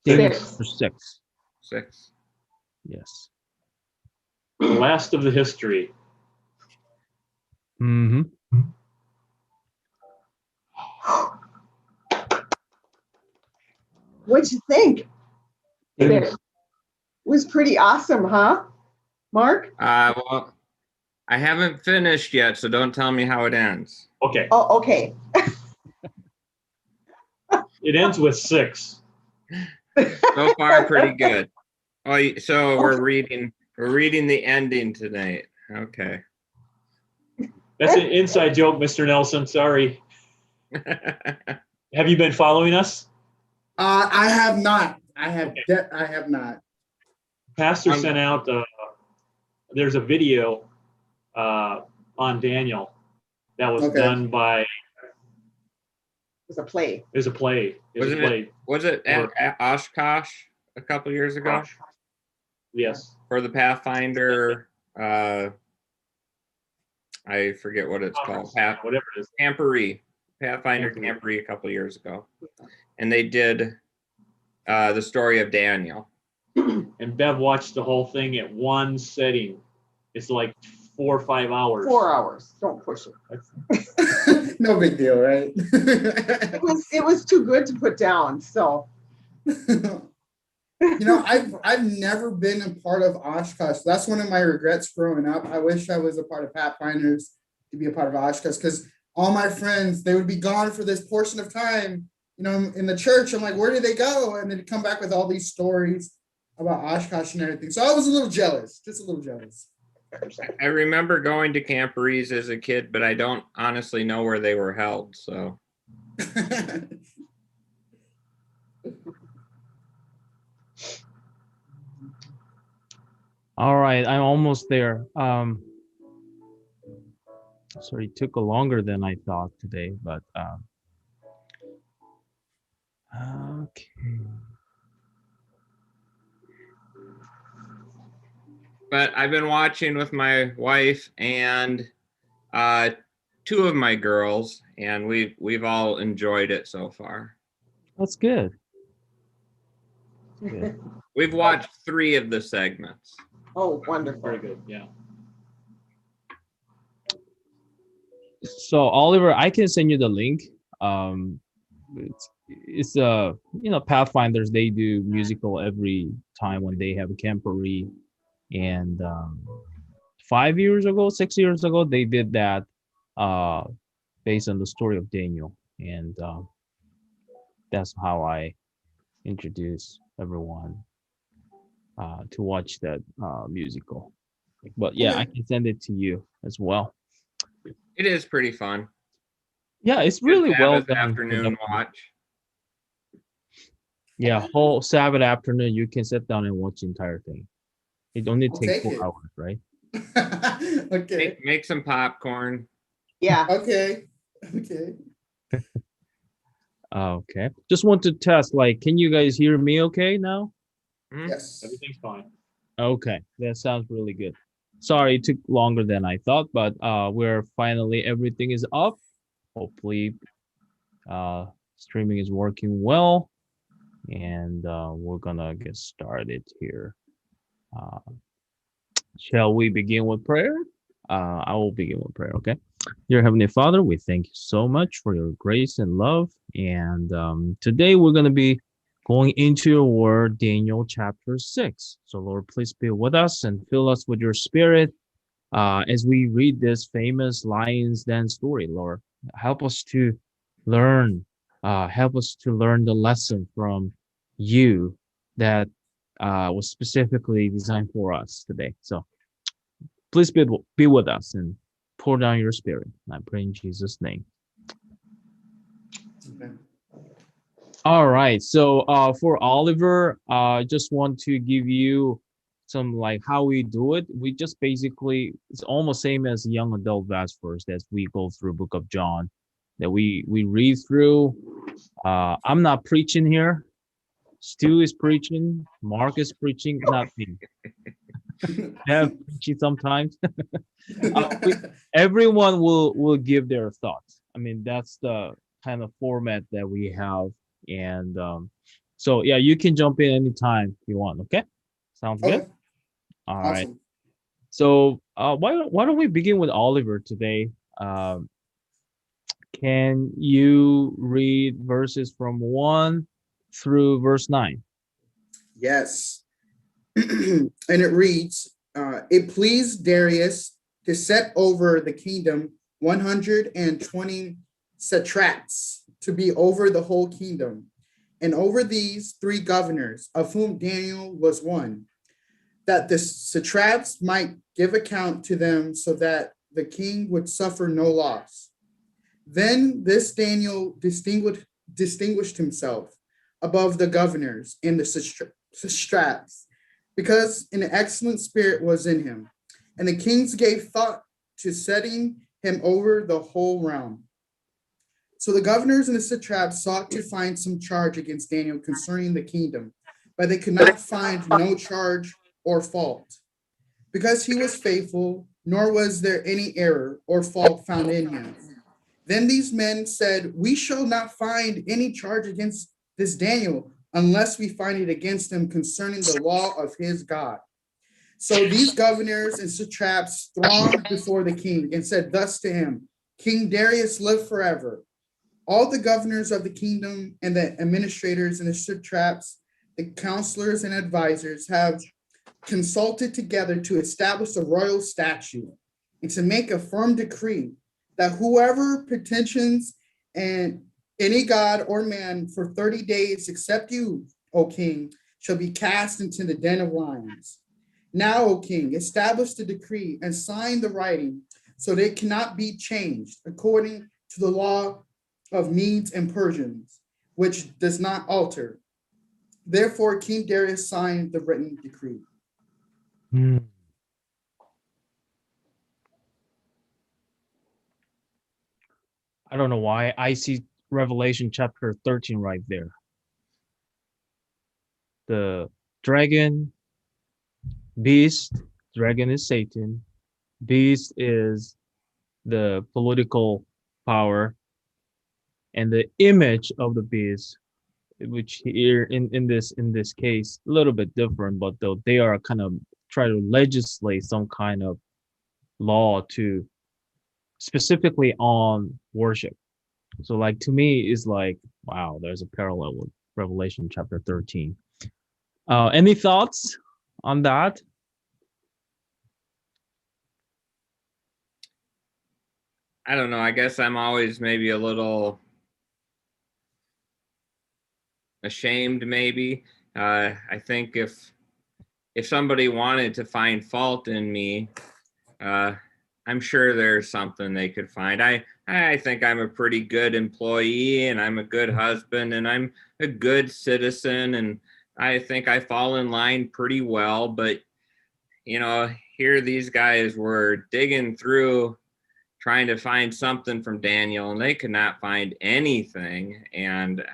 Daniel Six. chapter 6. 6. Yes. The last of the history. Mm-hmm. What'd you think? Six. Was pretty awesome, huh, Mark? Well, I haven't finished yet, so don't tell me how it ends. Okay. Oh, okay. It ends with 6. So far, pretty good. Oh, so we're reading the ending tonight. Okay. That's an inside joke, Mr. Nelson. Sorry. Have you been following us? I have not. I have not. Pastor sent out. There's a video on Daniel that was done by. It was a play. It was a play. Was it at Oshkosh a couple years ago? Yes. For the Pathfinder. I forget what it's called. Whatever it is. Camporee. Pathfinder Camporee a couple years ago, and they did the story of Daniel. And Bev watched the whole thing at one setting. It's like 4 or 5 hours. 4 hours. Don't push it. No big deal, right? It was too good to put down. So. I've never been a part of Oshkosh. That's one of my regrets growing up. I wish I was a part of Pathfinders to be a part of Oshkosh, because all my friends, they would be gone for this portion of time, in the church. I'm like, where did they go? And they'd come back with all these stories about Oshkosh and everything. So I was a little jealous, just a little jealous. I remember going to Camporees as a kid, but I don't honestly know where they were held. So. All right, I'm almost there. Sorry, it took longer than I thought today, but okay. But I've been watching with my wife and 2 of my girls, and we've all enjoyed it so far. That's good. Good. We've watched 3 of the segments. Oh, wonderful. Very good. Yeah. So Oliver, I can send you the link. It's Pathfinders, they do musical every time when they have a Camporee, and 5 years ago, 6 years ago, they did that based on the story of Daniel, and that's how I introduce everyone to watch that musical. But yeah, I can send it to you as well. It is pretty fun. Yeah, it's really well Sabbath done. afternoon watch. Yeah, whole Sabbath afternoon, you can sit down and watch the entire thing. It only takes 4 hours, right? Okay. Make some popcorn. Yeah. Okay. Okay. Just want to test, can you guys hear me okay now? Yes. Everything's fine. Okay, that sounds really good. Sorry, it took longer than I thought, but we're finally, everything is up. Hopefully, streaming is working well, and we're gonna get started here. Shall we begin with prayer? I will begin with prayer, okay? Dear Heavenly Father, we thank you so much for your grace and love. And today we're going to be going into your word, Daniel chapter 6. So Lord, please be with us and fill us with your spirit as we read this famous Lion's Den story, Lord. Help us to learn, the lesson from you that was specifically designed for us today. So please be with us and pour down your spirit. I pray in Jesus' name. Okay. All right. So for Oliver, I just want to give you some how we do it. We just basically, it's almost same as young adult Vespers as we go through Book of John, that we read through. I'm not preaching here. Stu is preaching. Mark is preaching, not me. Have preaching sometimes. Everyone will give their thoughts. I mean, that's the kind of format that we have, and So yeah, you can jump in anytime you want. Okay, sounds good. Okay, All right. awesome. So why don't we begin with Oliver today? Um, can you read verses from 1 through verse 9? Yes. And it reads, it pleased Darius to set over the kingdom 120 satraps to be over the whole kingdom, and over these three governors, of whom Daniel was one, that the satraps might give account to them so that the king would suffer no loss. Then this Daniel distinguished himself above the governors and the satraps, because an excellent spirit was in him, and the kings gave thought to setting him over the whole realm. So the governors and the satraps sought to find some charge against Daniel concerning the kingdom, but they could not find no charge or fault, because he was faithful, nor was there any error or fault found in him. Then these men said, we shall not find any charge against this Daniel unless we find it against him concerning the law of his God. So these governors and satraps thronged before the king and said thus to him, King Darius, live forever. All the governors of the kingdom and the administrators and the satraps, the counselors and advisors have consulted together to establish a royal statute and to make a firm decree that whoever petitions and any god or man for 30 days except you, O king, shall be cast into the den of lions. Now, O king, establish the decree and sign the writing so that it cannot be changed according to the law of Medes and Persians, which does not alter. Therefore, King Darius signed the written decree. Hmm. I don't know why I see Revelation chapter 13 right there. The dragon, beast, dragon is Satan, beast is the political power, and the image of the beast, which here in this case a little bit different, but though they are kind of try to legislate some kind of law to specifically on worship. So like to me is like, wow, there's a parallel with Revelation chapter 13. Any thoughts on that? I don't know. I guess I'm always maybe a little ashamed, maybe. I think if somebody wanted to find fault in me, I'm sure there's something they could find. I think I'm a pretty good employee, and I'm a good husband, and I'm a good citizen, and I think I fall in line pretty well. But here these guys were digging through, trying to find something from Daniel, and they could not find anything. And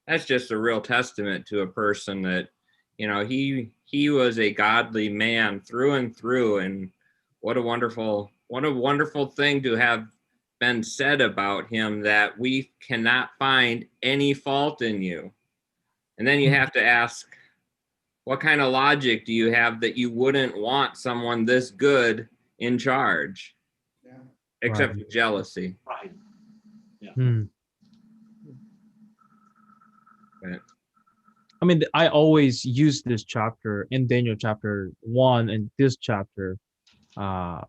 that's just a real testament to a person that, he was a godly man through and through. And what a wonderful thing to have been said about him, that we cannot find any fault in you. And then you have to ask, what kind of logic do you have that you wouldn't want someone this good in charge? Yeah. Except Right. for jealousy. Right. Hmm. Right. I mean, I always use this chapter in Daniel chapter 1 and this chapter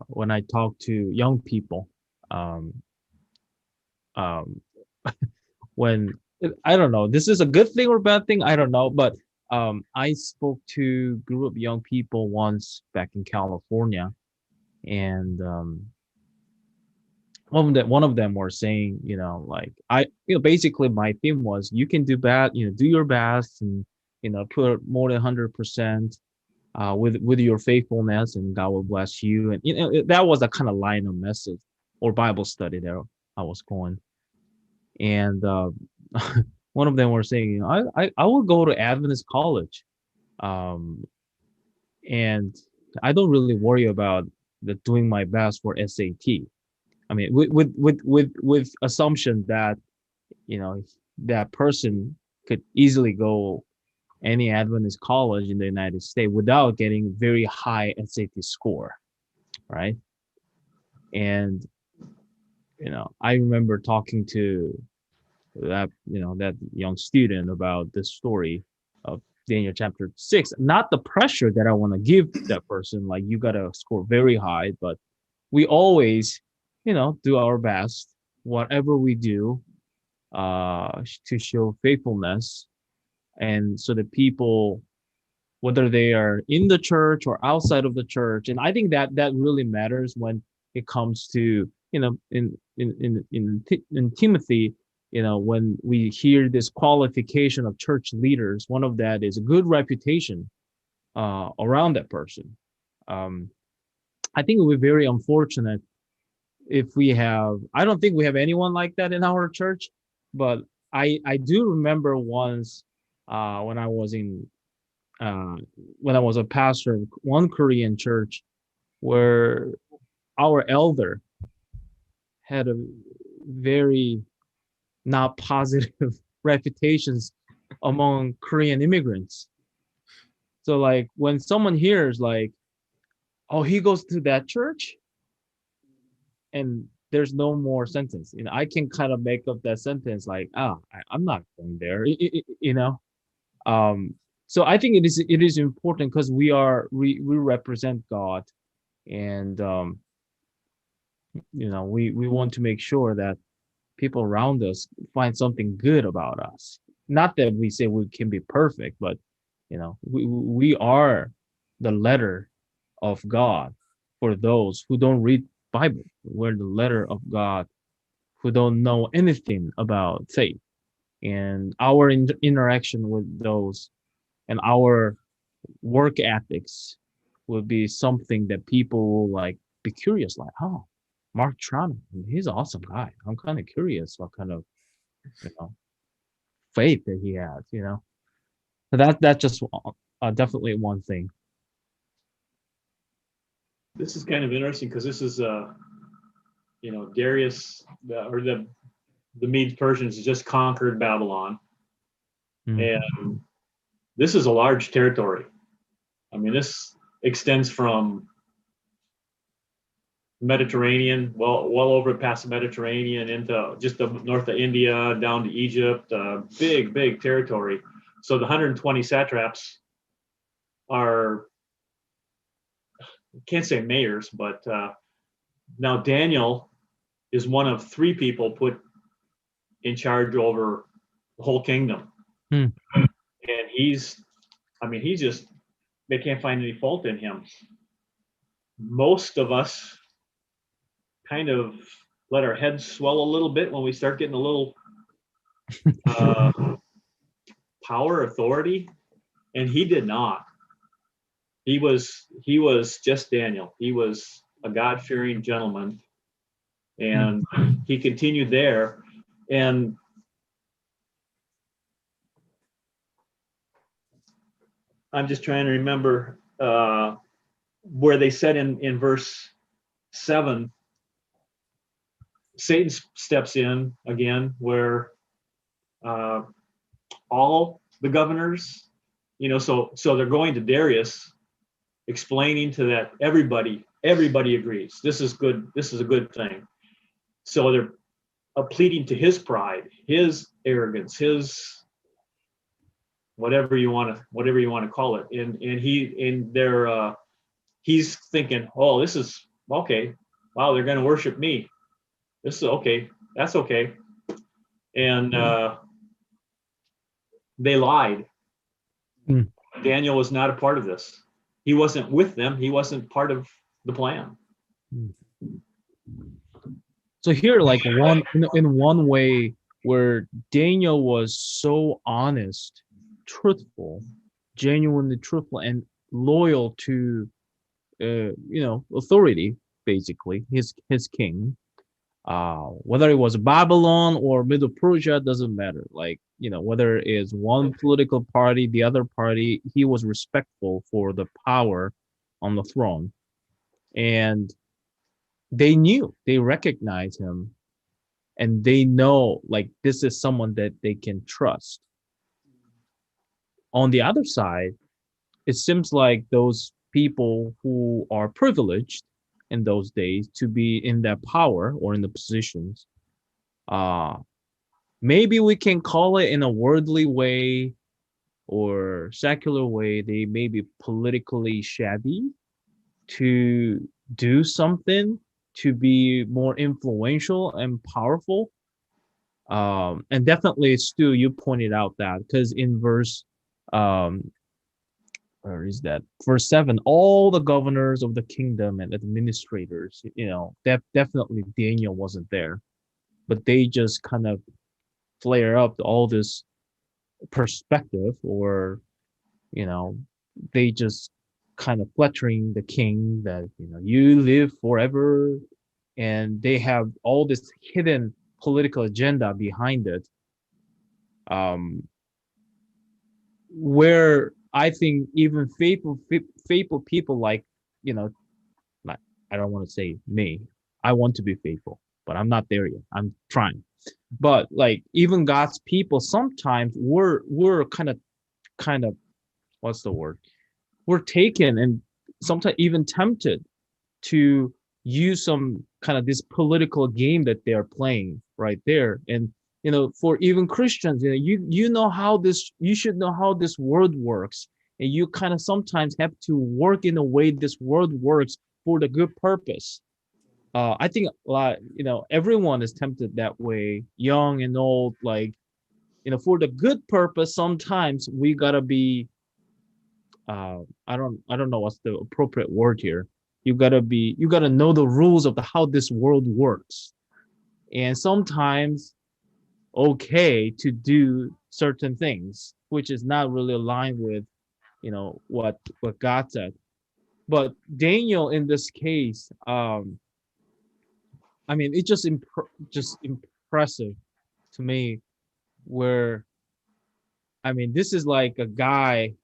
when I talk to young people. Um, um, when I don't know, this is a good thing or bad thing, I don't know, but I spoke to a group of young people once back in California, and one of them were saying, like basically my theme was, you can do bad, do your best, and put more than 100% with your faithfulness, and God will bless you. And that was a kind of line of message or Bible study there I was going. And one of them were saying, I will go to Adventist college, and I don't really worry about doing my best for SAT. I mean, with assumption that that person could easily go any Adventist college in the United States without getting very high SAT score, right? And I remember talking to that young student about this story of Daniel chapter 6. Not the pressure that I want to give that person, like you gotta score very high, but we always, do our best, whatever we do, to show faithfulness, and so that people, whether they are in the church or outside of the church, and I think that really matters when it comes to, in Timothy, when we hear this qualification of church leaders, one of that is a good reputation around that person. I think it would be very unfortunate if we have. I don't think we have anyone like that in our church, but I do remember once when I was a pastor of one Korean church, where our elder had a very not positive reputations among Korean immigrants. So like when someone hears like, oh, he goes to that church, and there's no more sentence, I can kind of make up that sentence like, I'm not going there, so I think it is important because we represent God, and we want to make sure that people around us find something good about us. Not that we say we can be perfect, but we are the letter of God for those who don't read Bible. We're the letter of God who don't know anything about faith, and our interaction with those and our work ethics will be something that people will like be curious, like, oh, Mark Trump, he's an awesome guy. I'm kind of curious what kind of faith that he has. So that's just definitely one thing. This is kind of interesting because this is Darius, or the Medes Persians just conquered Babylon, and this is a large territory. I mean, this extends from Mediterranean, well over past the Mediterranean, into just the north of India, down to Egypt, big territory. So the 120 satraps are, can't say mayors, but now Daniel is one of 3 people put in charge over the whole kingdom. And he's just, they can't find any fault in him. Most of us kind of let our heads swell a little bit when we start getting a little power, authority, and he did not. He was just Daniel. He was a God-fearing gentleman, and he continued there. And I'm just trying to remember where they said in verse 7, Satan steps in again, where all the governors, so they're going to Darius, explaining to that everybody agrees this is good, this is a good thing. So they're pleading to his pride, his arrogance, his whatever you want to call it, and he's thinking, oh, this is okay. Wow, they're going to worship me. This is okay. That's okay. And they lied. Daniel was not a part of this. He wasn't with them. He wasn't part of the plan. So here, like in one way, where Daniel was so honest, truthful, genuinely truthful, and loyal to, authority, basically his king. Whether it was Babylon or Middle Persia, doesn't matter. Like, whether it's one political party, the other party, he was respectful for the power on the throne. And they recognize him, and they know, like, this is someone that they can trust. On the other side, it seems like those people who are privileged in those days to be in that power or in the positions, uh, maybe we can call it in a worldly way or secular way, they may be politically shabby to do something to be more influential and powerful. And definitely, Stu, you pointed out that because in verse, um, where is that? Verse 7, all the governors of the kingdom and administrators, definitely Daniel wasn't there, but they just kind of flare up all this perspective, or you know they just kind of flattering the king that you live forever, and they have all this hidden political agenda behind it, um where I think even faithful people like, you know like, I don't want to say me, I want to be faithful, but I'm not there yet, I'm trying. But like even God's people sometimes we're kind of what's the word, we're taken and sometimes even tempted to use some kind of this political game that they're playing right there. And for even Christians, you know how this, you should know how this world works, and you kind of sometimes have to work in a way this world works for the good purpose. I think everyone is tempted that way, young and old, like for the good purpose. Sometimes we gotta be I don't know what's the appropriate word here. You gotta know the rules of how this world works. And sometimes okay to do certain things, which is not really aligned with what God said. But Daniel in this case, I mean, it's just impressive to me, where I mean, this is like a guy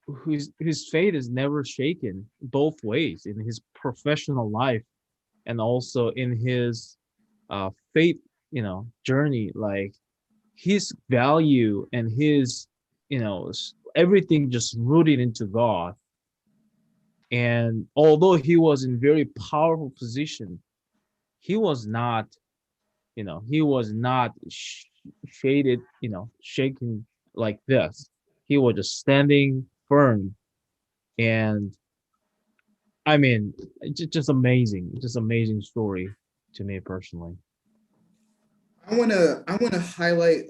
whose fate is never shaken both ways in his professional life and also in his faith journey. Like his value and his everything just rooted into God. And although he was in very powerful position, he was not shaded, shaking like this. He was just standing firm. And I mean, just amazing, just amazing story to me personally. I wanna highlight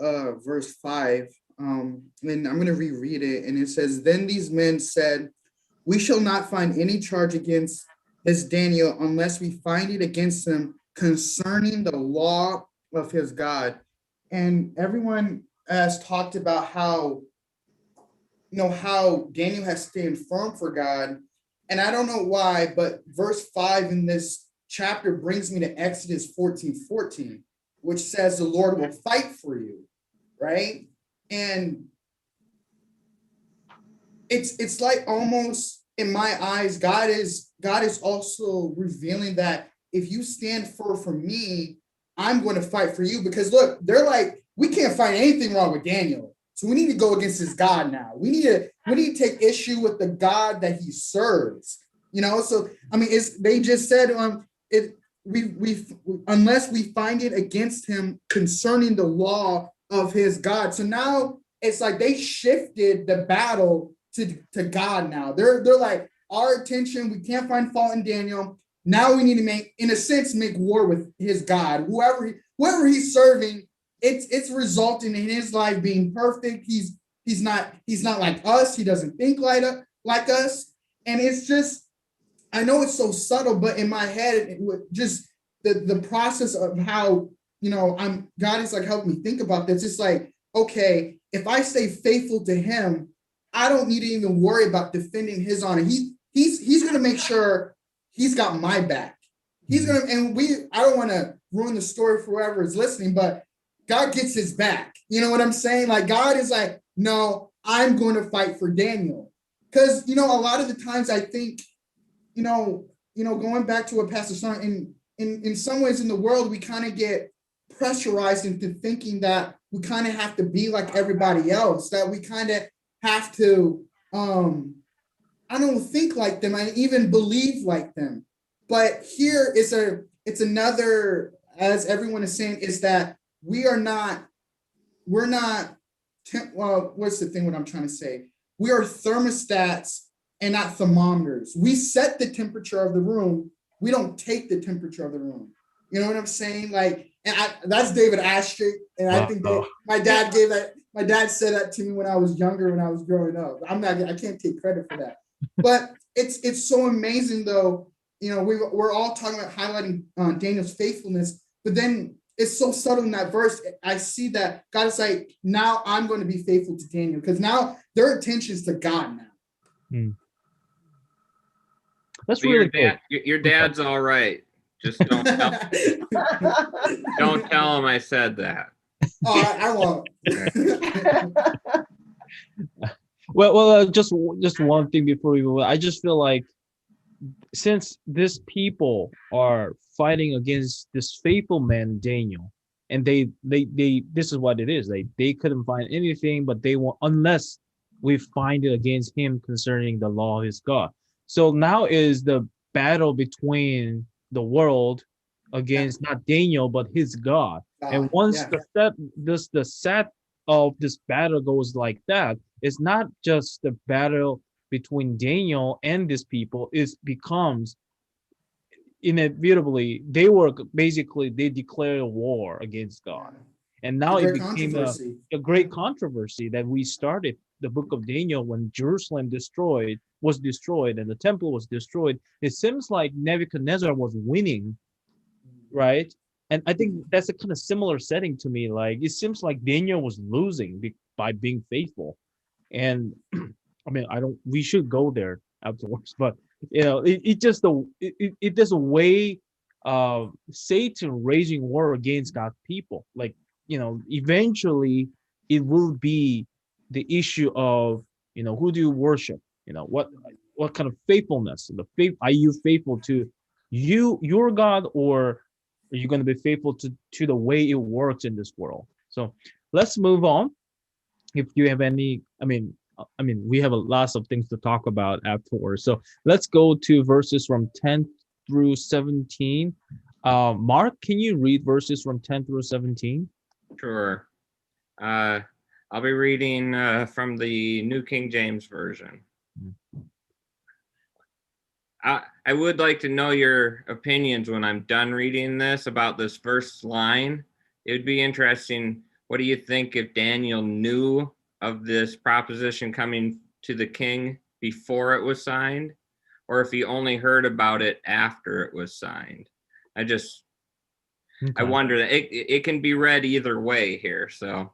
verse 5. And I'm gonna reread it, and it says, "Then these men said, 'We shall not find any charge against this Daniel unless we find it against him concerning the law of his God.'" And everyone has talked about how Daniel has stayed firm for God. And I don't know why, but verse 5 in this chapter brings me to Exodus 14:14, which says the Lord will fight for you, right? And it's like almost in my eyes, God is also revealing that if you stand firm for me, I'm going to fight for you. Because look, they're like, we can't find anything wrong with Daniel, so we need to go against his God now. We need to take issue with the God that he serves. So I mean, they just said we unless we find it against him concerning the law of his God. So now it's like they shifted the battle to God now. They're like, our attention, we can't find fault in Daniel. Now we need to make war with his God. Whoever he's serving, it's resulting in his life being perfect. He's not like us. He doesn't think like us. And it's just, I know it's so subtle, but in my head, it would just the process of how God is like helping me think about this. It's like, okay, if I stay faithful to him, I don't need to even worry about defending his honor. He's gonna make sure he's got my back. He's gonna, and I don't want to ruin the story for whoever is listening, but God gets his back. You know what I'm saying? Like God is like, no, I'm going to fight for Daniel. Because a lot of the times I think, going back to what Pastor Son, in some ways in the world, we kind of get pressurized into thinking that we kind of have to be like everybody else, that we kind of have to, I don't think like them, I even believe like them. But here is it's another, as everyone is saying, is that we're not, well, what's the thing, what I'm trying to say? We are thermostats and not thermometers. We set the temperature of the room. We don't take the temperature of the room. You know what I'm saying? Like, and that's David Astor. And I think my dad said that to me when I was younger, when I was growing up. I can't take credit for that. But it's so amazing though. You know, we're all talking about highlighting Daniel's faithfulness, but then it's so subtle in that verse. I see that God is like, now I'm going to be faithful to Daniel, because now their attention is to God now. That's But really cool. your dad's all right. Just don't tell him I said that. Oh, I won't. Well, just one thing before we move on. I just feel like since these people are fighting against this faithful man Daniel, and they this is what it is. They couldn't find anything, but they want, unless we find it against him concerning the law of his God. So now is the battle between the world against not Daniel but his God. And once the set of this battle goes like that, it's not just the battle between Daniel and these people. It becomes inevitably they declared a war against God, and now it became a great controversy that we started the book of Daniel when Jerusalem was destroyed and the temple was destroyed. It seems like Nebuchadnezzar was winning, right? And I think that's a kind of similar setting to me. Like, it seems like Daniel was losing by being faithful. And I mean, we should go there afterwards, but you know, it just there's a way of Satan raging war against God's people. Like, you know, eventually it will be the issue of, you know, who do you worship? You know, what kind of faithfulness? Are you faithful to your God, or are you going to be faithful to the way it works in this world? So let's move on. If you have any, I mean, we have a lots of things to talk about afterwards. So let's go to verses from 10 through 17. Mark, can you read verses from 10 through 17? Sure. I'll be reading from the New King James Version. I would like to know your opinions when I'm done reading this about this first line. It would be interesting. What do you think if Daniel knew of this proposition coming to the king before it was signed, or if he only heard about it after it was signed? I wonder that it can be read either way here. So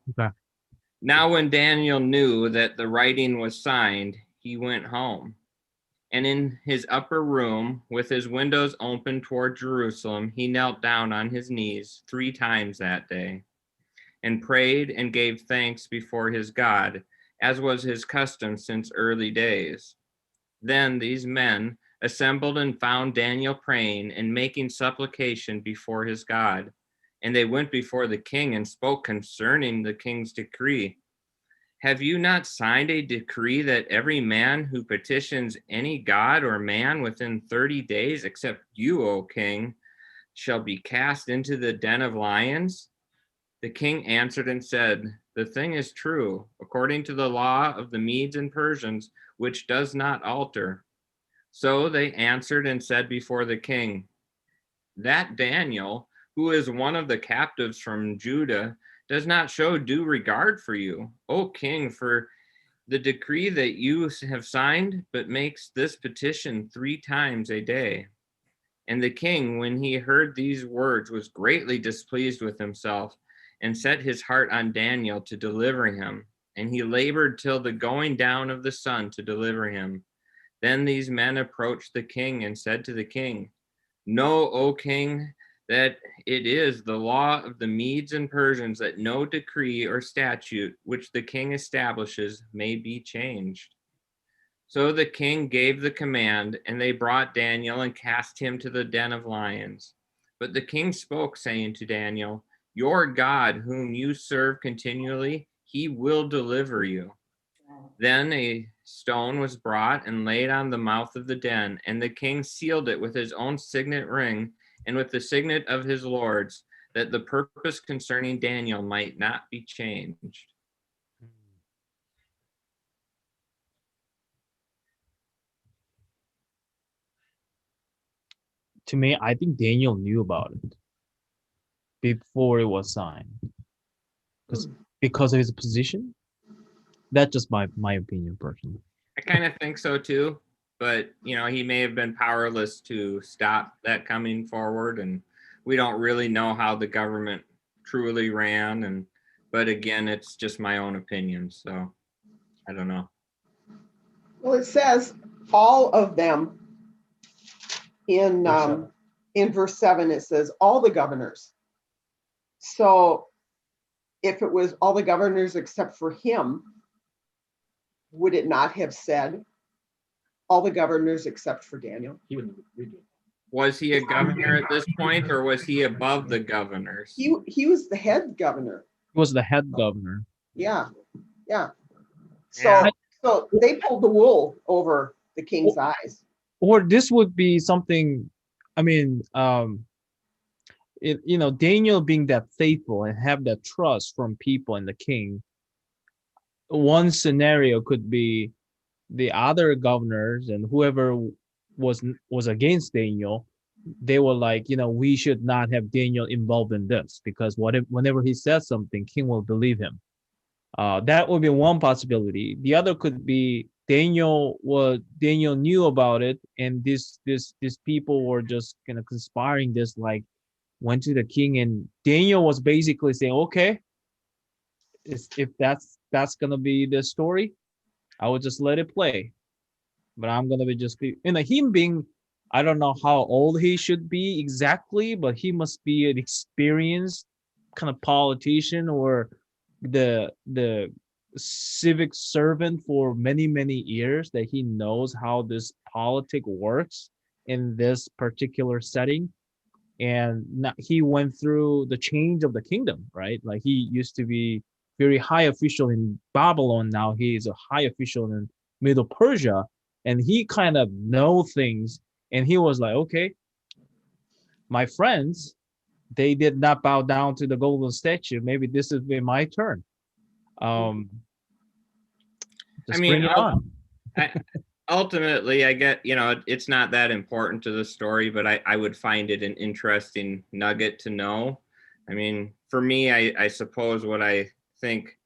now when Daniel knew that the writing was signed, he went home. And in his upper room, with his windows open toward Jerusalem, he knelt down on his knees 3 times that day, and prayed and gave thanks before his God, as was his custom since early days. Then these men assembled and found Daniel praying and making supplication before his God. And they went before the king and spoke concerning the king's decree. Have you not signed a decree that every man who petitions any god or man within 30 days, except you, O king, shall be cast into the den of lions? The king answered and said, the thing is true, according to the law of the Medes and Persians, which does not alter. So they answered and said before the king, that Daniel, who is one of the captives from Judah, does not show due regard for you, O king, for the decree that you have signed, but makes this petition 3 times a day. And the king, when he heard these words, was greatly displeased with himself, and set his heart on Daniel to deliver him. And he labored till the going down of the sun to deliver him. Then these men approached the king and said to the king, know, O king, that it is the law of the Medes and Persians that no decree or statute which the king establishes may be changed. So the king gave the command, and they brought Daniel and cast him to the den of lions. But the king spoke, saying to Daniel, your God, whom you serve continually, he will deliver you. Then a stone was brought and laid on the mouth of the den, and the king sealed it with his own signet ring and with the signet of his lords, that the purpose concerning Daniel might not be changed. To me, I think Daniel knew about it before it was signed, because of his position. That's just my opinion personally. I kind of think so too, but he may have been powerless to stop that coming forward, and we don't really know how the government truly ran. But again, it's just my own opinion, so I don't know. Well, it says all of them in verse 7, it says all the governors. So if it was all the governors except for him, would it not have said all the governors except for Daniel? He wouldn't read it. Was he a governor at this point, or was he above the governors? He was the head governor. He was the head governor. Yeah. Yeah. So they pulled the wool over the king's eyes. Or this would be something, I mean, Daniel being that faithful and have that trust from people and the king. One scenario could be the other governors and whoever was against Daniel, they were like, we should not have Daniel involved in this, because whenever he says something, king will believe him. That would be one possibility. The other could be Daniel knew about it, and these people were just kind of conspiring this, like went to the king, and Daniel was basically saying, okay, if that's gonna be the story, I will just let it play. But I'm gonna him being, I don't know how old he should be exactly, but he must be an experienced kind of politician, or the civic servant for many years, that he knows how this politic works in this particular setting. And he went through the change of the kingdom, right? Like he used to be very high official in Babylon. Now he is a high official in Middle Persia, and he kind of know things. And he was like, okay, my friends, they did not bow down to the golden statue. Maybe this is my turn. Just bring it on. Ultimately, I get, it's not that important to the story, but I would find it an interesting nugget to know. I mean, for me, I suppose what I think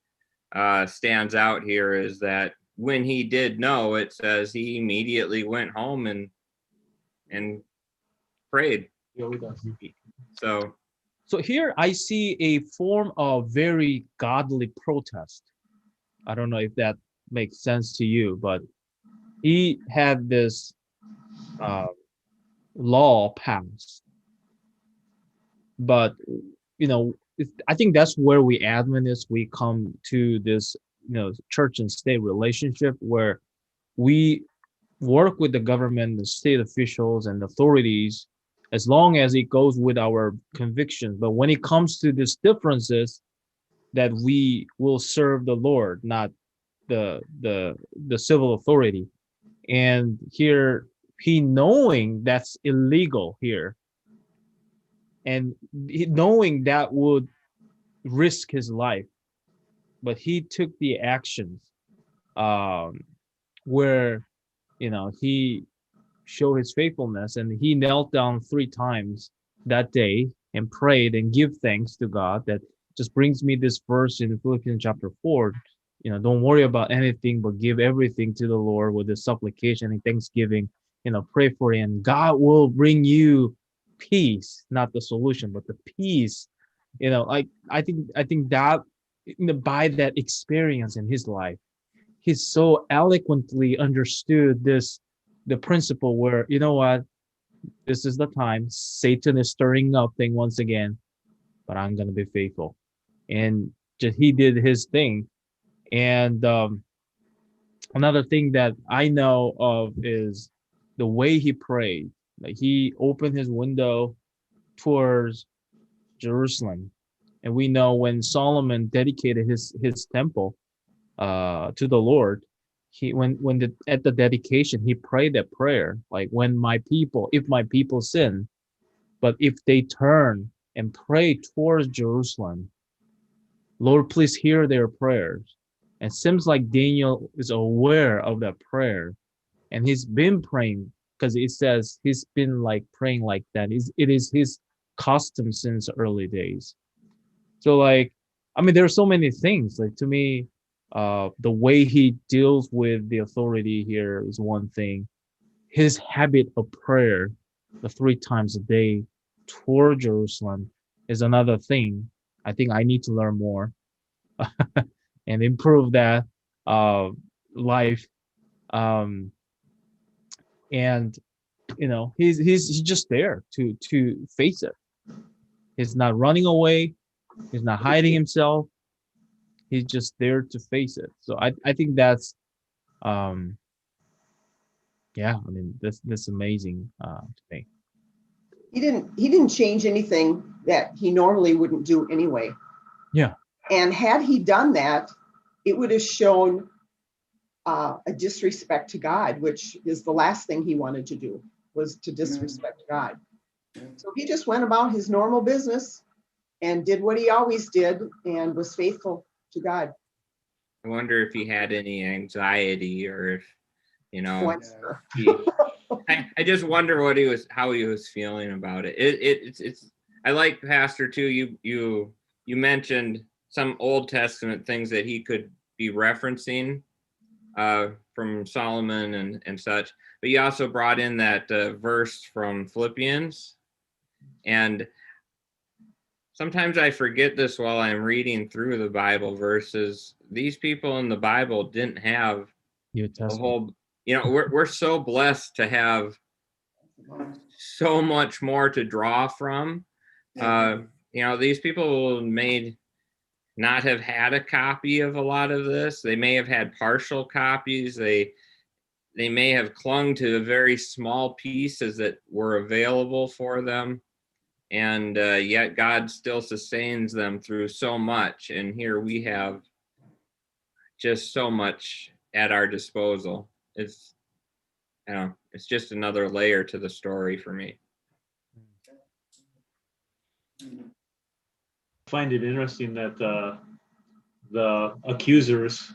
stands out here is that when he did know, it says he immediately went home and prayed. He always does. So here I see a form of very godly protest. I don't know if that makes sense to you, but he had this law passed. But, I think that's where we Adventists, we come to this, church and state relationship, where we work with the government, the state officials and authorities, as long as it goes with our convictions. But when it comes to these differences, that we will serve the Lord, not the civil authority. And here, he knowing that's illegal here, and knowing that would risk his life, but he took the actions where he showed his faithfulness, and he knelt down 3 times that day and prayed and give thanks to God. That just brings me this verse in Philippians chapter 4. Don't worry about anything, but give everything to the Lord with the supplication and thanksgiving. Pray for it, and God will bring you peace, not the solution, but the peace. I think that by that experience in his life, he so eloquently understood the principle where, what, this is the time Satan is stirring up thing once again, but I'm gonna be faithful. And just he did his thing. And another thing that I know of is the way he prayed. Like he opened his window towards Jerusalem, And we know when Solomon dedicated his temple to the Lord, he at the dedication he prayed that prayer, like, when my people, if my people sin, but if they turn and pray towards Jerusalem, Lord, please hear their prayers. And it seems like Daniel is aware of that prayer, and he's been praying, because it says he's been like praying like that. It is his custom since early days. So, like, I mean, there are so many things. Like, to me, the way he deals with the authority here is one thing. His habit of prayer, the 3 times a day toward Jerusalem, is another thing. I think I need to learn more and improve that life. And he's just there to face it. He's not running away. He's not hiding himself. He's just there to face it. So I think that's yeah, I mean, that's amazing to me. He didn't change anything that he normally wouldn't do anyway. Yeah. And had he done that, it would have shown a disrespect to God, which is the last thing he wanted to do, was to disrespect God. So he just went about his normal business and did what he always did and was faithful to God. I wonder if he had any anxiety, or if, I just wonder how he was feeling about it. It's I like, Pastor, too, you mentioned some Old Testament things that he could be referencing from Solomon and such, but you also brought in that verse from Philippians, and sometimes I forget this while I'm reading through the Bible verses. These people in the Bible didn't have New a Testament. whole, we're so blessed to have so much more to draw from. These people may not have had a copy of a lot of this. They may have had partial copies. They may have clung to very small pieces that were available for them. And yet God still sustains them through so much. And here we have just so much at our disposal. It's just another layer to the story for me. I find it interesting that the accusers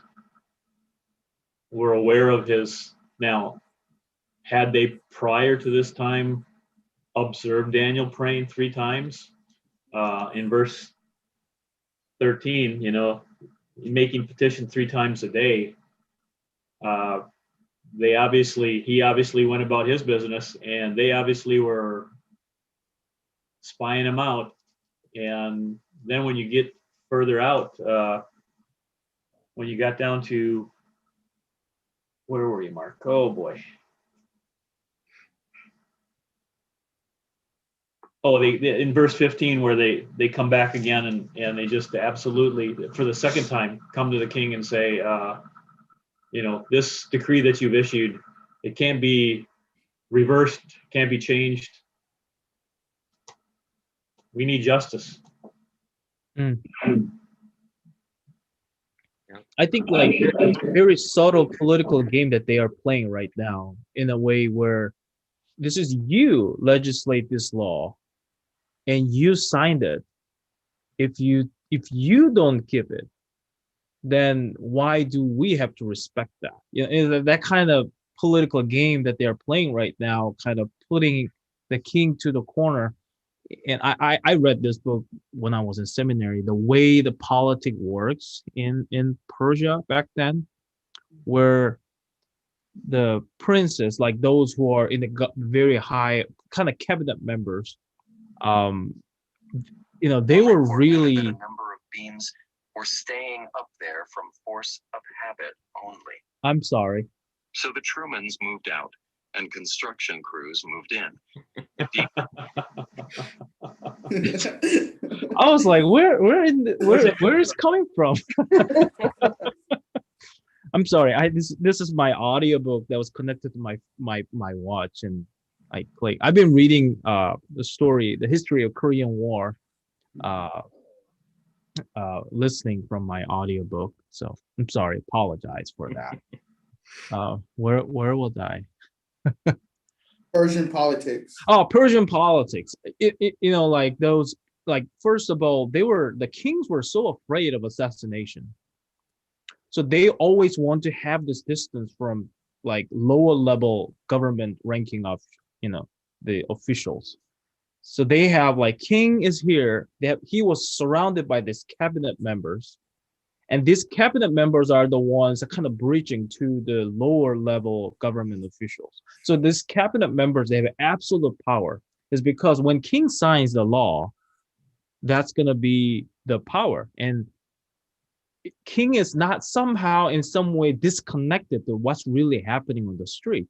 were aware of his. Now, had they prior to this time observed Daniel praying 3 times in verse 13, making petition 3 times a day, he obviously went about his business, and they obviously were spying him out. And then when you get further out, when you got down to, where were you, Mark? Oh boy. Oh, they in verse 15, where they come back again and they just absolutely, for the second time, come to the king and say, this decree that you've issued, it can't be reversed, can't be changed. We need justice. I think, like, it's a very subtle political game that they are playing right now, in a way where this is, you legislate this law and you signed it. If you don't give it, then why do we have to respect that? That kind of political game that they are playing right now, kind of putting the king to the corner. And I read this book when I was in seminary, the way the politic works in Persia back then, where the princes, like those who are in the very high kind of cabinet members, they were really, the number of beams or staying up there from force of habit only. I'm sorry. So the Trumans moved out and construction crews moved in. I was like, where is it coming from? I'm sorry. This is my audiobook that was connected to my watch, and I click. I've been reading the history of Korean War, listening from my audiobook. So I'm sorry, apologize for that. Where was I? Persian politics. Oh, Persian politics. Like those, like, first of all, the kings were so afraid of assassination. So they always want to have this distance from like lower level government ranking of, the officials. So they have like king is here. He was surrounded by these cabinet members. And these cabinet members are the ones that kind of breaching to the lower level government officials. So these cabinet members, they have absolute power. Is because when king signs the law, that's going to be the power. And king is not somehow in some way disconnected to what's really happening on the street.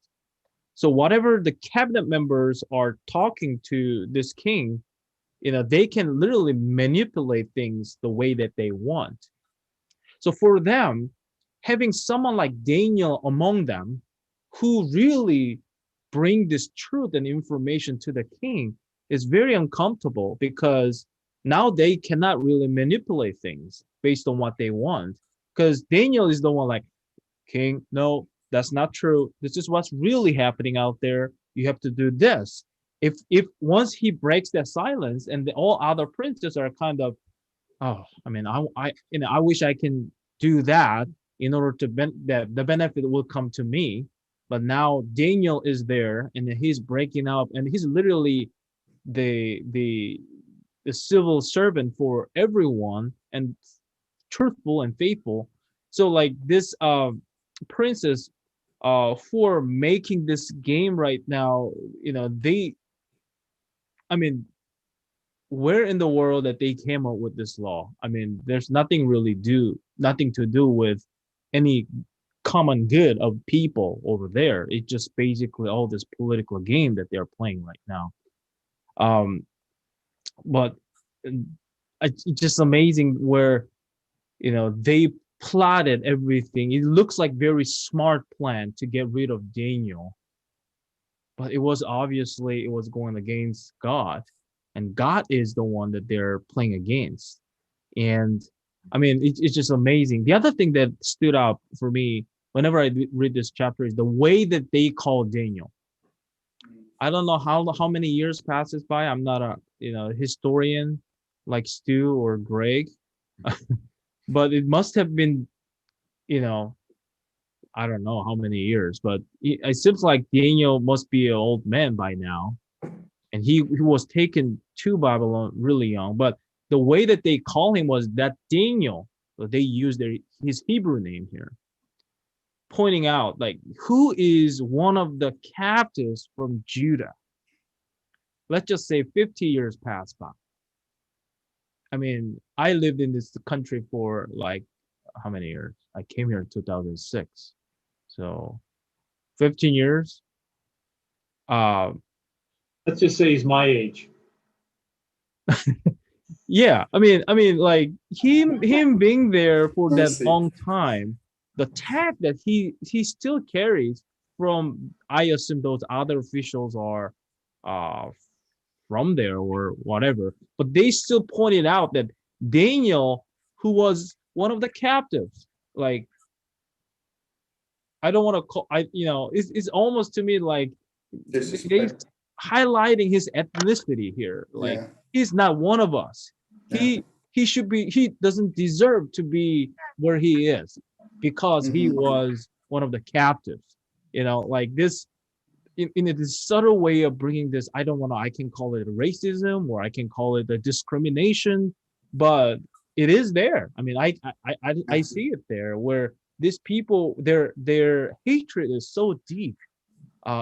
So whatever the cabinet members are talking to this king, they can literally manipulate things the way that they want. So for them, having someone like Daniel among them who really bring this truth and information to the king is very uncomfortable, because now they cannot really manipulate things based on what they want. Because Daniel is the one like, king, no, that's not true. This is what's really happening out there. You have to do this. If once he breaks that silence, and all other princes are kind of, oh, I mean, I wish I can do that in order to that the benefit will come to me. But now Daniel is there, and he's breaking up, and he's literally the civil servant for everyone, and truthful and faithful. So like this princess who are making this game right now, I mean, where in the world that they came up with this law? I mean, there's nothing to do with any common good of people over there. It's just basically all this political game that they're playing right now. But it's just amazing where, they plotted everything. It looks like very smart plan to get rid of Daniel, but it was going against God, and God is the one that they're playing against. And I mean, it's just amazing. The other thing that stood out for me whenever I read this chapter is the way that they call Daniel. I don't know how many years passes by. I'm not a historian like Stu or Greg, but it must have been, I don't know how many years, but it seems like Daniel must be an old man by now, and he was taken to Babylon really young. But the way that they call him was that Daniel. So they use his Hebrew name here, pointing out like who is one of the captives from Judah. Let's just say 50 years passed by. I mean, I lived in this country for like how many years? I came here in 2006. So 15 years. Let's just say he's my age. Yeah, I mean, like him being there for that long time, the tag that he still carries from, I assume those other officials are from there or whatever, but they still pointed out that Daniel, who was one of the captives, like, I don't want to call, it's almost to me like they highlighting his ethnicity here. Like, he's not one of us. He doesn't deserve to be where he is because he was one of the captives. Like this, in a subtle way of bringing this, I can call it racism, or I can call it a discrimination, but it is there. I mean, I see it there, where these people, their hatred is so deep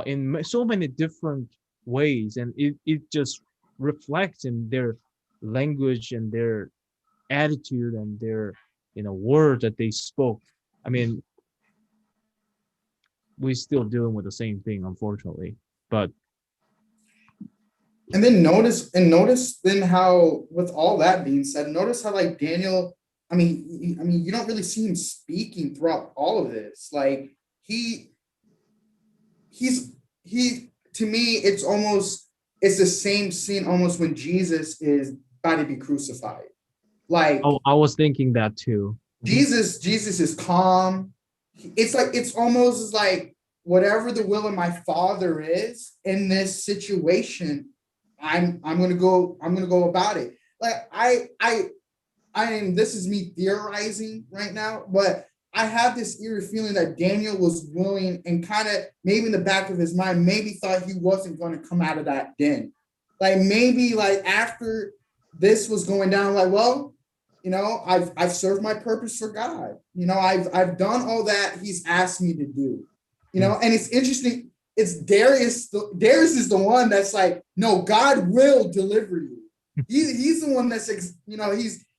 in so many different ways, and it just reflects in their language and their attitude and their words that they spoke. I mean, we're still dealing with the same thing, unfortunately. But and then notice then how, with all that being said, notice how like Daniel, I mean, you don't really see him speaking throughout all of this. Like he's to me, it's the same scene almost when Jesus is about to be crucified. Like Oh, I was thinking that too. Jesus is calm. It's like it's almost like whatever the will of my Father is in this situation, I'm gonna go about it. Like I am, this is me theorizing right now, but I have this eerie feeling that Daniel was willing and kind of maybe in the back of his mind, maybe thought he wasn't going to come out of that den. Like maybe like after this was going down, like, well, I've served my purpose for God. I've done all that he's asked me to do. And it's interesting. It's Darius. Darius is the one that's like, no, God will deliver you. He's the one that's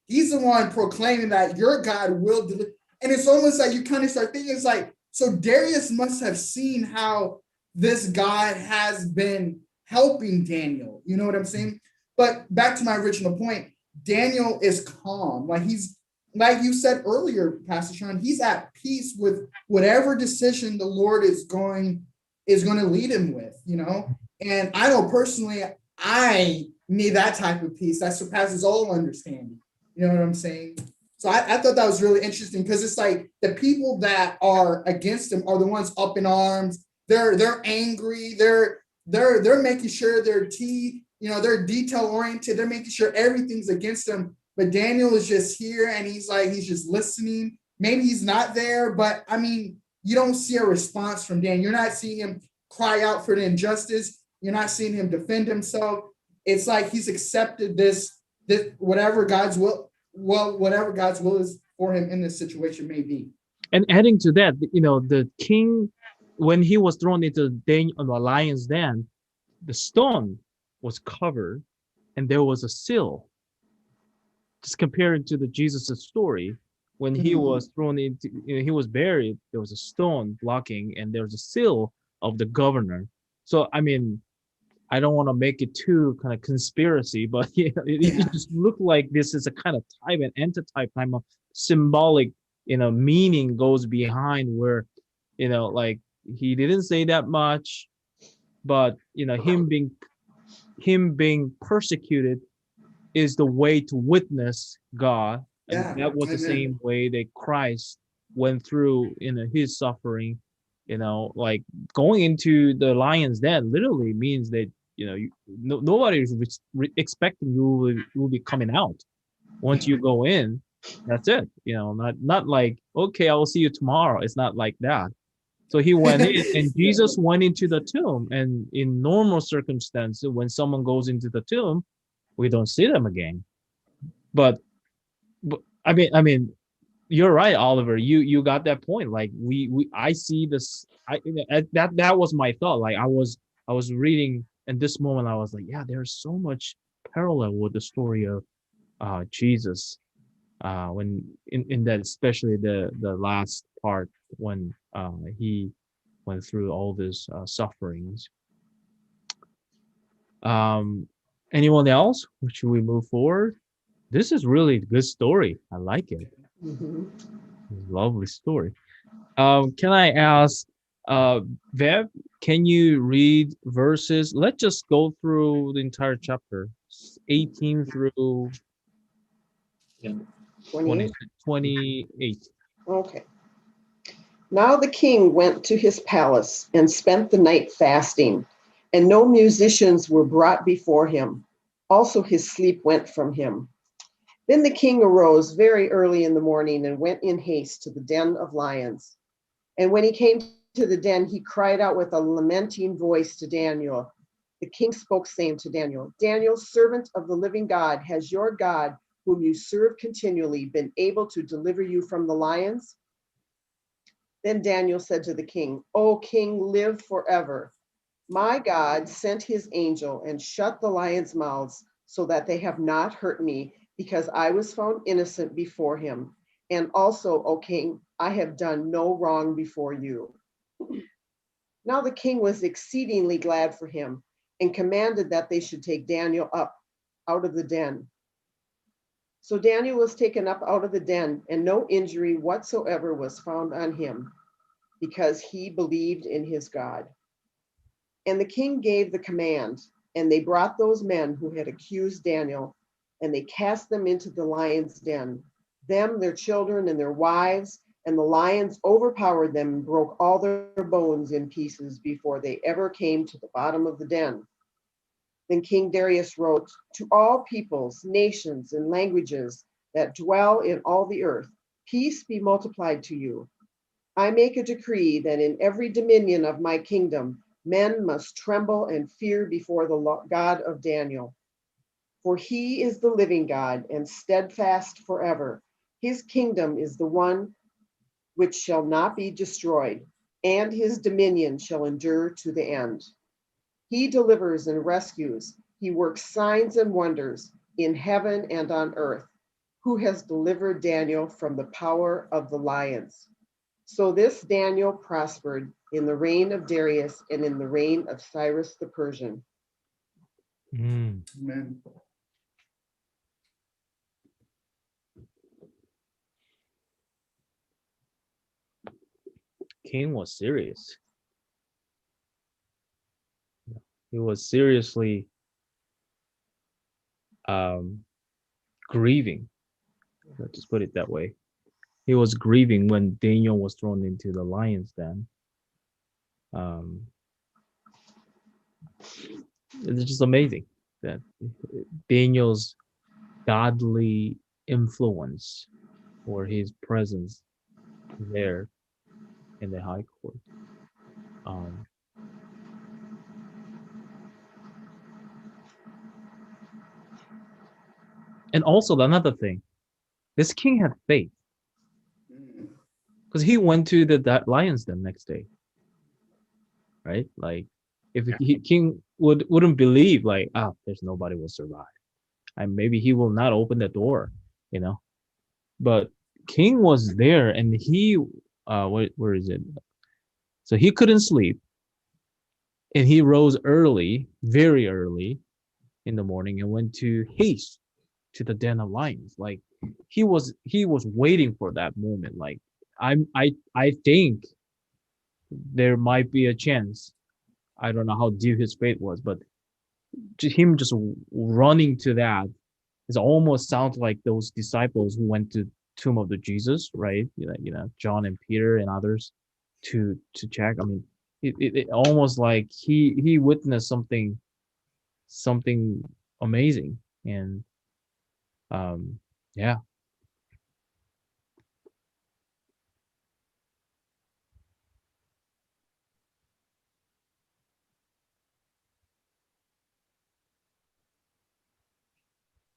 he's the one proclaiming that your God will deliver. And it's almost like you kind of start thinking, it's like, so Darius must have seen how this God has been helping Daniel. You know what I'm saying? But back to my original point, Daniel is calm. Like he's, like you said earlier, Pastor Sean, he's at peace with whatever decision the Lord is going to lead him with, And I know personally, I need that type of peace that surpasses all understanding. You know what I'm saying? So I thought that was really interesting because it's like the people that are against him are the ones up in arms. They're angry. They're making sure they're they're detail oriented. They're making sure everything's against them. But Daniel is just here and he's just listening. Maybe he's not there, but I mean, you don't see a response from Daniel. You're not seeing him cry out for the injustice. You're not seeing him defend himself. It's like he's accepted this whatever God's will is for him in this situation may be. And adding to that, the king, when he was thrown into the lion's den, the stone was covered and there was a seal. Just comparing to the Jesus' story, when he was thrown into, he was buried, there was a stone blocking and there was a seal of the governor. So, I mean, I don't want to make it too kind of conspiracy, but it just looked like this is a kind of type, an antitype kind of symbolic, meaning goes behind where, like he didn't say that much, but him being persecuted is the way to witness God, and that was the same way that Christ went through his suffering. Like going into the lion's den literally means that nobody is expecting you will be coming out. Once you go in, that's it. Not like, okay, I will see you tomorrow. It's not like that. So he went in, and Jesus went into the tomb. And in normal circumstances, when someone goes into the tomb, we don't see them again. But I mean, you're right, Oliver. You got that point. Like I see this. That was my thought. Like I was reading. In this moment, I was like, yeah, there's so much parallel with the story of Jesus, when in that, especially the last part when he went through all this sufferings. Anyone else? Should we move forward? This is really a good story. I like it. Lovely story. Can I ask, Vev, can you read verses? Let's just go through the entire chapter, 18 through 28. Okay. Now the king went to his palace and spent the night fasting, and no musicians were brought before him. Also his sleep went from him. Then the king arose very early in the morning and went in haste to the den of lions. And when he came to the den, he cried out with a lamenting voice to Daniel. The king spoke, saying to Daniel, Daniel, servant of the living God, has your God, whom you serve continually, been able to deliver you from the lions? Then Daniel said to the king, O king, live forever. My God sent his angel and shut the lions' mouths so that they have not hurt me, because I was found innocent before him. And also, O king, I have done no wrong before you. Now the king was exceedingly glad for him and commanded that they should take Daniel up out of the den. So Daniel was taken up out of the den, and no injury whatsoever was found on him, because he believed in his God. And the king gave the command, and they brought those men who had accused Daniel and they cast them into the lion's den. Them, their children, and their wives, and the lions overpowered them and broke all their bones in pieces before they ever came to the bottom of the den. Then King Darius wrote, to all peoples, nations, and languages that dwell in all the earth, peace be multiplied to you. I make a decree that in every dominion of my kingdom, men must tremble and fear before the God of Daniel. For he is the living God and steadfast forever. His kingdom is the one which shall not be destroyed, and his dominion shall endure to the end. He delivers and rescues. He works signs and wonders in heaven and on earth, who has delivered Daniel from the power of the lions. So this Daniel prospered in the reign of Darius and in the reign of Cyrus the Persian. Mm. Amen. King was serious. He was seriously grieving. Let's just put it that way. He was grieving when Daniel was thrown into the lion's den. It's just amazing that Daniel's godly influence or his presence there in the high court. And also another thing, this king had faith because he went to that lion's den next day, right? Like, if king wouldn't believe, like, there's nobody will survive, and maybe he will not open the door, But king was there, and he, where is it? So he couldn't sleep, and he rose early, very early, in the morning, and went to haste to the den of lions. Like, he was waiting for that moment. Like, I think there might be a chance. I don't know how deep his faith was, but him just running to that, it almost sounds like those disciples who went to tomb of the Jesus, right? John and Peter and others to check. I mean, it almost like he witnessed something amazing. And yeah.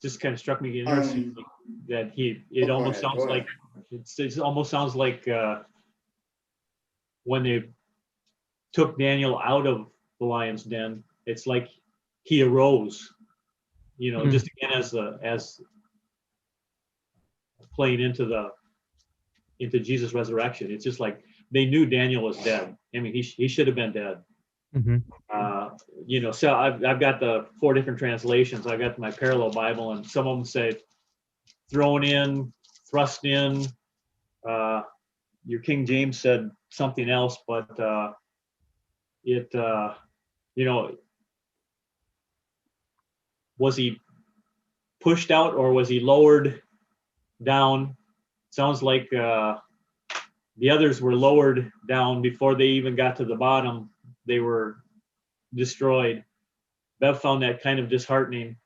Just kind of struck me interesting that it go almost ahead, sounds go like it almost sounds like when they took Daniel out of the lion's den, it's like he arose, just again as playing into Jesus' resurrection. It's just like they knew Daniel was dead. I mean, he should have been dead. Mhm. So I've got the 4 different translations. I've got my parallel Bible, and some of them say thrown in, thrust in. Your King James said something else, but was he pushed out or was he lowered down? Sounds like the others were lowered down before they even got to the bottom. They were destroyed. Bev found that kind of disheartening.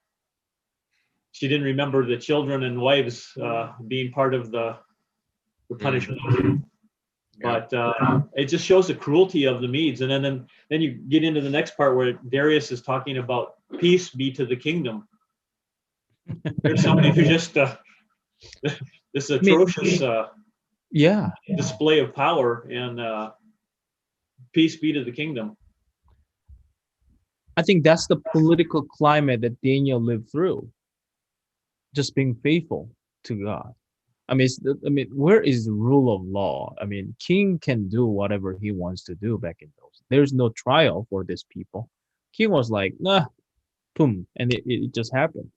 She didn't remember the children and wives being part of the punishment. But it just shows the cruelty of the Medes. And then you get into the next part where Darius is talking about peace be to the kingdom. There's somebody who just this atrocious display of power, and peace be to the kingdom. I think that's the political climate that Daniel lived through. Just being faithful to God. I mean, where is the rule of law? I mean, king can do whatever he wants to do back in those. There's no trial for this people. King was like, nah, boom, and it just happened.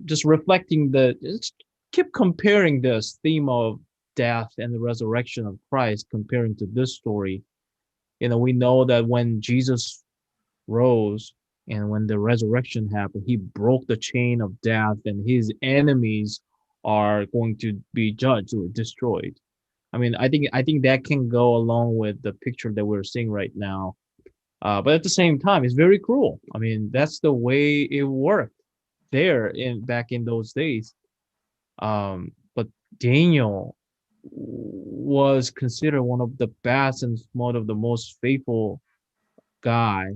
Just reflecting keep comparing this theme of death and the resurrection of Christ, comparing to this story. We know that when Jesus rose And when the resurrection happened, he broke the chain of death, and his enemies are going to be judged or destroyed. I mean, I think that can go along with the picture that we're seeing right now. But at the same time, it's very cruel. I mean, that's the way it worked there in back in those days. But Daniel was considered one of the best and one of the most faithful guy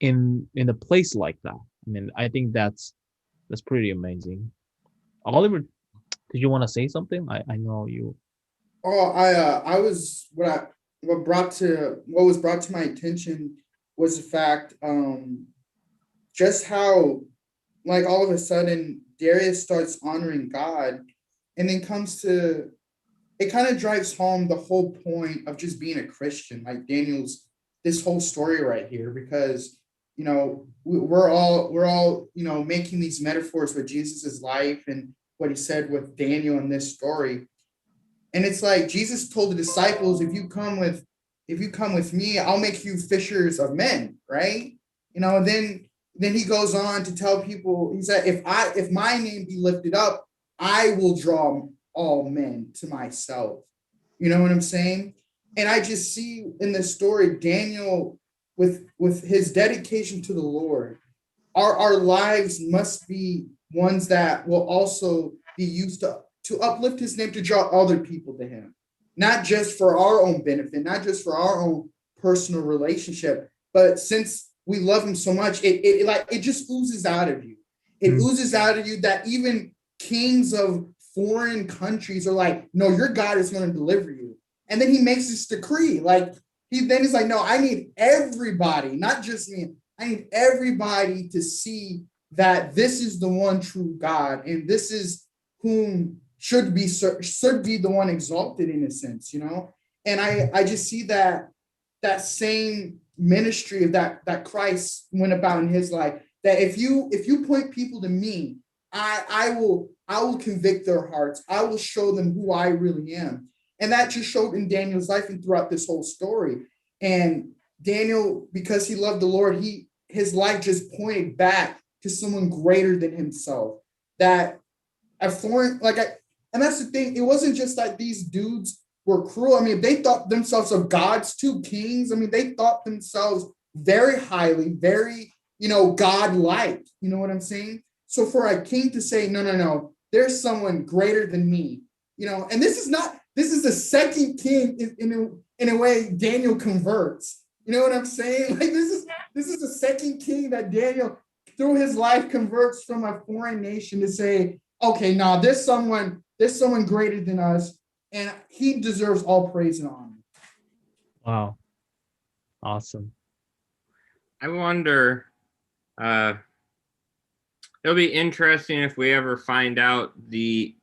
in a place like that. I mean, I think that's pretty amazing. Oliver, did you want to say something? I know you. Oh, I was what was brought to my attention was the fact, just how, like, all of a sudden Darius starts honoring God, and then comes to, it kind of drives home the whole point of just being a Christian, like Daniel's, this whole story right here, because we're all making these metaphors with Jesus's life and what he said with Daniel in this story. And it's like Jesus told the disciples, if you come with me, I'll make you fishers of men, right? Then he goes on to tell people, he said, if my name be lifted up, I will draw all men to myself. You know what I'm saying? And I just see in this story Daniel, with his dedication to the Lord. Our lives must be ones that will also be used to uplift his name, to draw other people to him, not just for our own benefit, not just for our own personal relationship, but since we love him so much, it just oozes out of you. It oozes out of you that even kings of foreign countries are like, no, your God is going to deliver you. And then he makes this decree, like, he's like, no, I need everybody, not just me. I need everybody to see that this is the one true God, and this is whom should be the one exalted, in a sense, And I just see that same ministry of that Christ went about in his life. That if you point people to me, I will convict their hearts. I will show them who I really am. And that just showed in Daniel's life and throughout this whole story. And Daniel, because he loved the Lord, his life just pointed back to someone greater than himself. That a foreign, and that's the thing. It wasn't just that these dudes were cruel. I mean, they thought themselves of gods, too, kings. I mean, they thought themselves very highly, very, God-like. You know what I'm saying? So for a king to say, no, there's someone greater than me, and this is the second king in a way Daniel converts. You know what I'm saying? Like, this is the second king that Daniel, through his life, converts from a foreign nation to say, okay, now there's someone greater than us, and he deserves all praise and honor. Wow, awesome. I wonder, it'll be interesting if we ever find out the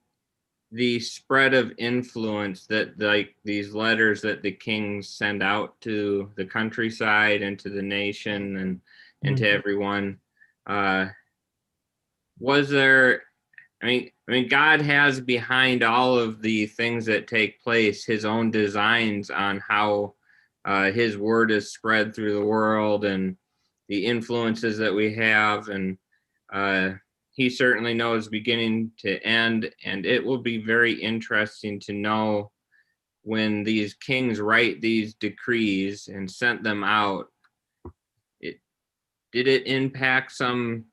spread of influence that, like, these letters that the kings send out to the countryside and to the nation and to everyone. Was there, I mean, God has behind all of the things that take place his own designs on how his word is spread through the world and the influences that we have. And he certainly knows beginning to end, and it will be very interesting to know when these kings write these decrees and sent them out. Did it impact some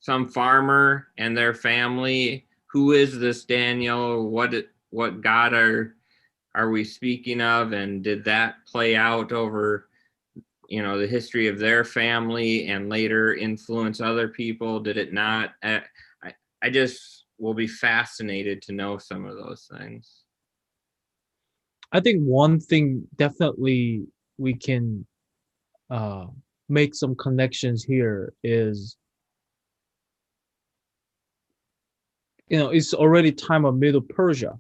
farmer and their family? Who is this Daniel? What God are we speaking of? And did that play out over the history of their family and later influence other people? Did it not? I just will be fascinated to know some of those things. I think one thing definitely we can make some connections here is, it's already time of Middle Persia.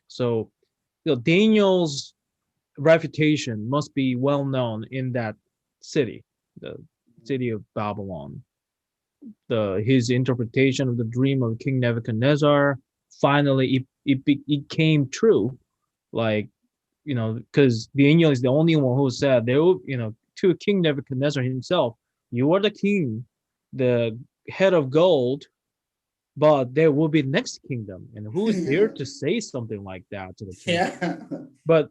So, Daniel's reputation must be well known in that city, the city of Babylon. His interpretation of the dream of King Nebuchadnezzar, finally it came true, like, because Daniel is the only one who said they will, to King Nebuchadnezzar himself, you are the king, the head of gold, but there will be next kingdom. And who is there to say something like that to the king? Yeah. But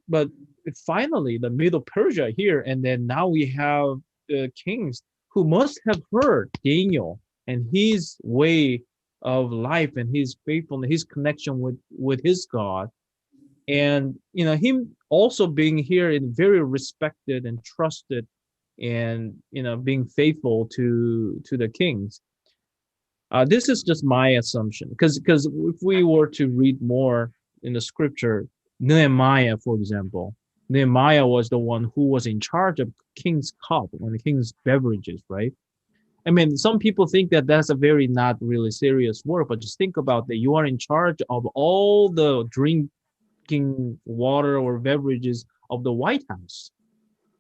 finally the Middle Persia here, and then now we have the kings who must have heard Daniel and his way of life and his faithfulness, his connection with his God, and him also being here and very respected and trusted, and being faithful to the kings. This is just my assumption, because if we were to read more in the scripture, Nehemiah, for example, Nehemiah was the one who was in charge of king's cup and the king's beverages, right? I mean, some people think that that's a very not really serious work, but just think about that. You are in charge of all the drinking water or beverages of the White House.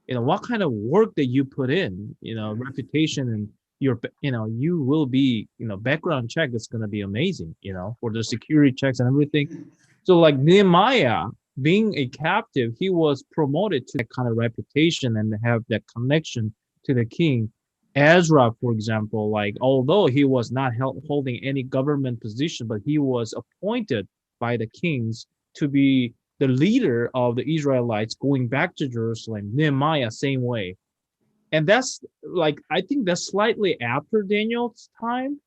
What kind of work that you put in, reputation, and you will be, background check is going to be amazing, for the security checks and everything. So like Nehemiah, being a captive, he was promoted to that kind of reputation and have that connection to the king. Ezra, for example, like although he was not holding any government position, but he was appointed by the kings to be the leader of the Israelites going back to Jerusalem. Nehemiah, same way. And that's like, I think that's slightly after Daniel's time.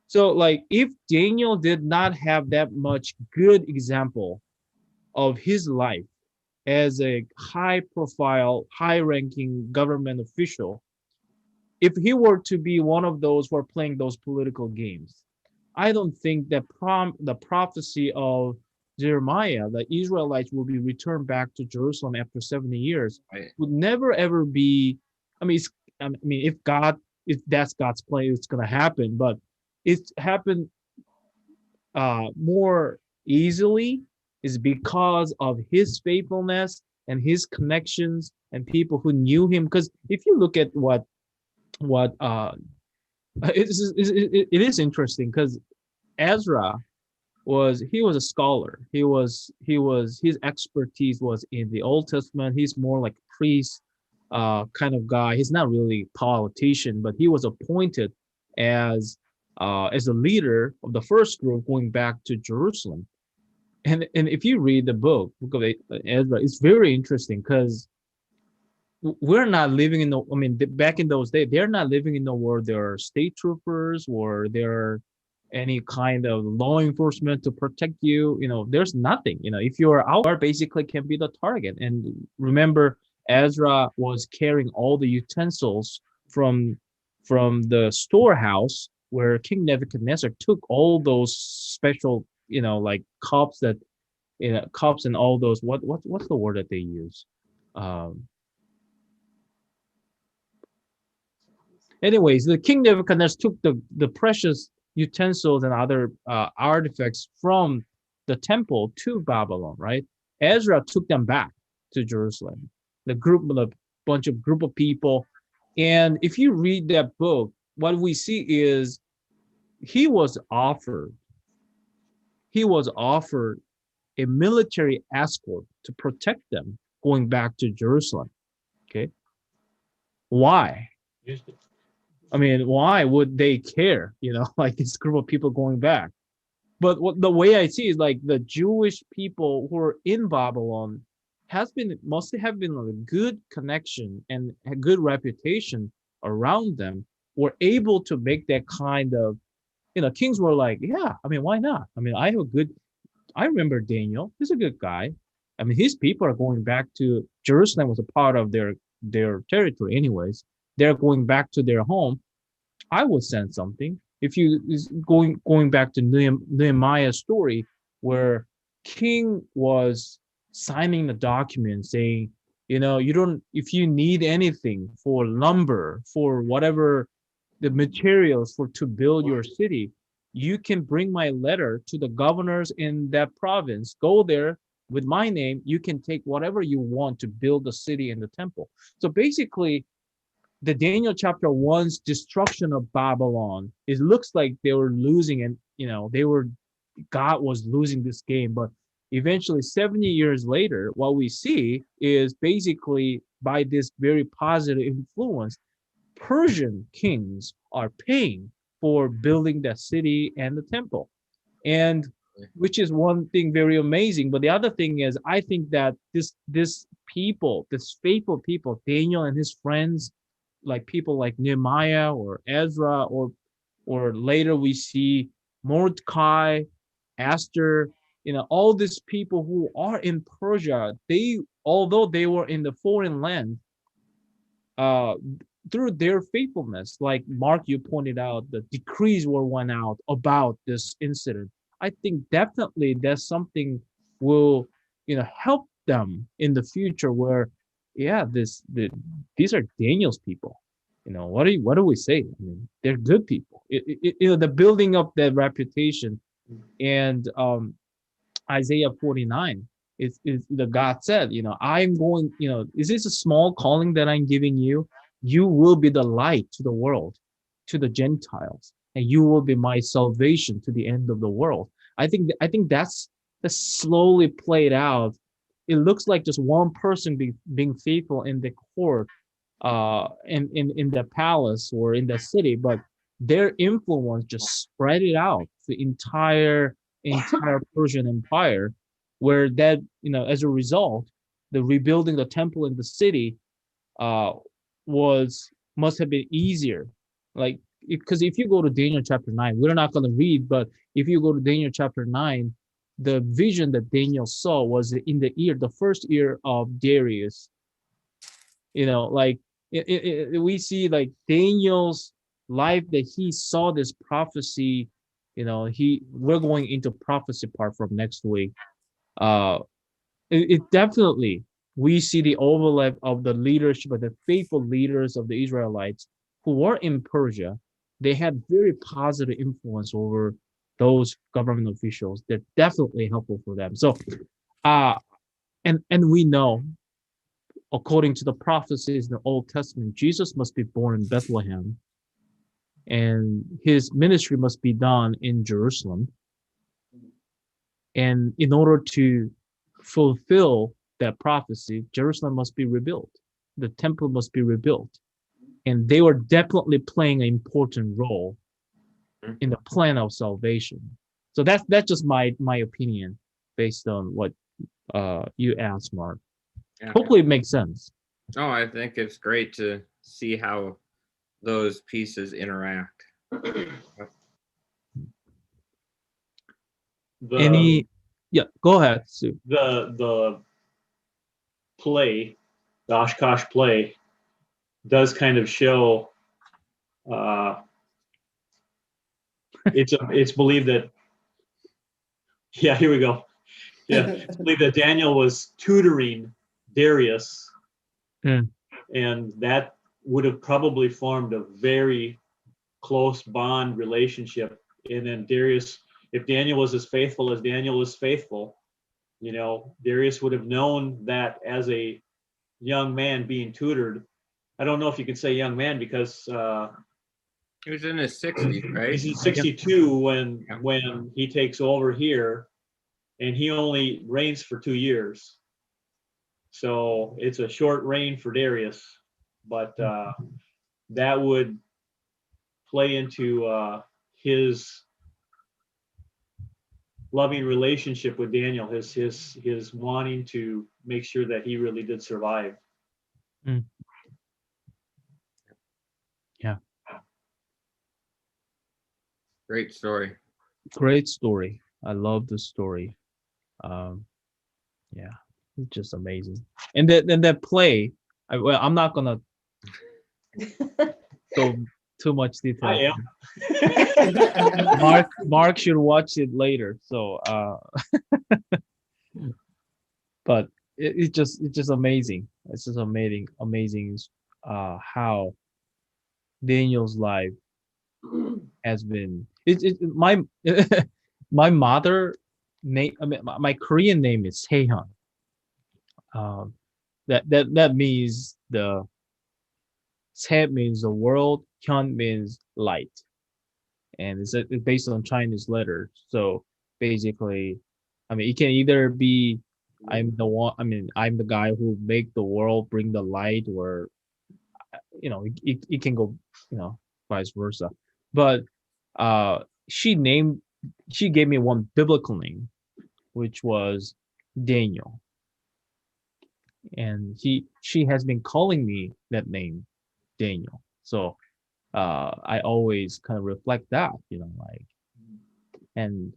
So like if Daniel did not have that much good example of his life as a high profile, high ranking government official, if he were to be one of those who are playing those political games, I don't think that the prophecy of Jeremiah, the Israelites will be returned back to Jerusalem after 70 years, Right. would never ever be. If that's God's plan, it's going to happen. But it's happened more easily is because of his faithfulness and his connections and people who knew him. Because if you look at what it is interesting, because Ezra was a scholar. His expertise was in the Old Testament. He's more like a priest kind of guy. He's not really a politician, but he was appointed as a leader of the first group going back to Jerusalem. And if you read the book of Ezra, it's very interesting, because we're not living in back in those days, they're not living in the world there are state troopers or there are any kind of law enforcement to protect you. There's nothing. If you're out, basically can be the target. And remember, Ezra was carrying all the utensils from the storehouse where King Nebuchadnezzar took all those special, like cups and all those, what's the word that they use? Anyways, the King Nebuchadnezzar took the precious utensils and other artifacts from the temple to Babylon, right? Ezra took them back to Jerusalem. The group of people. And if you read that book, what we see is he was offered a military escort to protect them going back to Jerusalem. Okay. Why? Why would they care? Like this group of people going back. But the way I see is like the Jewish people who are in Babylon must have been a good connection and a good reputation around them, were able to make that kind of, kings were like, yeah, why not? I remember Daniel, he's a good guy. His people are going back to Jerusalem, was a part of their territory anyways. They're going back to their home. I would send something. If you going back to Nehemiah's story, where king was signing the document saying, if you need anything for lumber, for whatever the materials to build your city, you can bring my letter to the governors in that province. Go there with my name. You can take whatever you want to build the city and the temple. So basically, the Daniel chapter 1's destruction of Babylon, it looks like they were losing, and God was losing this game. But eventually 70 years later, what we see is basically by this very positive influence, Persian kings are paying for building that city and the temple. And which is one thing very amazing. But the other thing is, I think that this people, this faithful people, Daniel and his friends, like people like Nehemiah or Ezra, or later we see Mordecai, Esther, all these people who are in Persia, they, although they were in the foreign land, uh, through their faithfulness, like Mark, you pointed out, the decrees were went out about this incident. I think definitely that's something will, help them in the future where, yeah, these are Daniel's people. What do we say? I mean, they're good people. The building up that reputation, and Isaiah 49 is the God said, I'm going, is this a small calling that I'm giving you? You will be the light to the world, to the Gentiles, and you will be my salvation to the end of the world. I think that's slowly played out. It looks like just one person being faithful in the court, in the palace or in the city, but their influence just spread it out the entire Persian Empire, where that, as a result, the rebuilding the temple in the city uh was must have been easier. Like, because if you go to Daniel chapter 9, we're not going to read, but if you go to Daniel chapter 9, the vision that Daniel saw was in the first year of Darius. Like we see like Daniel's life, that he saw this prophecy. We're going into prophecy part from next week. uh it definitely, we see the overlap of the leadership of the faithful leaders of the Israelites who were in Persia. They had very positive influence over those government officials. They're definitely helpful for them. So uh and we know, according to the prophecies in the Old Testament, Jesus must be born in Bethlehem, and his ministry must be done in Jerusalem. And in order to fulfill that prophecy, Jerusalem must be rebuilt. The temple must be rebuilt. And they were definitely playing an important role in the plan of salvation. So that's just my opinion based on what you asked, Mark. Yeah. Hopefully it makes sense. Oh, I think it's great to see how those pieces interact. Yeah, go ahead, Sue. The play, the Oshkosh play, does kind of show. It's believed that. Yeah, here we go. Yeah, it's believed that Daniel was tutoring Darius, and that would have probably formed a very close bond relationship. And then Darius, if Daniel was as faithful as Daniel is faithful, Darius would have known that as a young man being tutored. I don't know if you could say young man, because He was in his 60s, right? he's 62 when he takes over here, and he only reigns for 2 years. So it's a short reign for Darius, but that would play into his loving relationship with Daniel, his wanting to make sure that he really did survive. Yeah. Great story. Great story. I love the story. Yeah, it's just amazing. And that play, I'm not gonna go too much detail. I am. Mark should watch it later. So but it's just amazing. It's just amazing how Daniel's life has been. My my mother name. I mean, my Korean name is Taehyun. That means Se means the world, Hyun means light, and it's based on Chinese letters. So basically, I mean, it can either be I'm the one. I mean, I'm the guy who make the world bring the light, or it can go, vice versa. But uh, she named, she gave me one biblical name, which was Daniel, and she has been calling me that name, Daniel. So I always kind of reflect that, like, and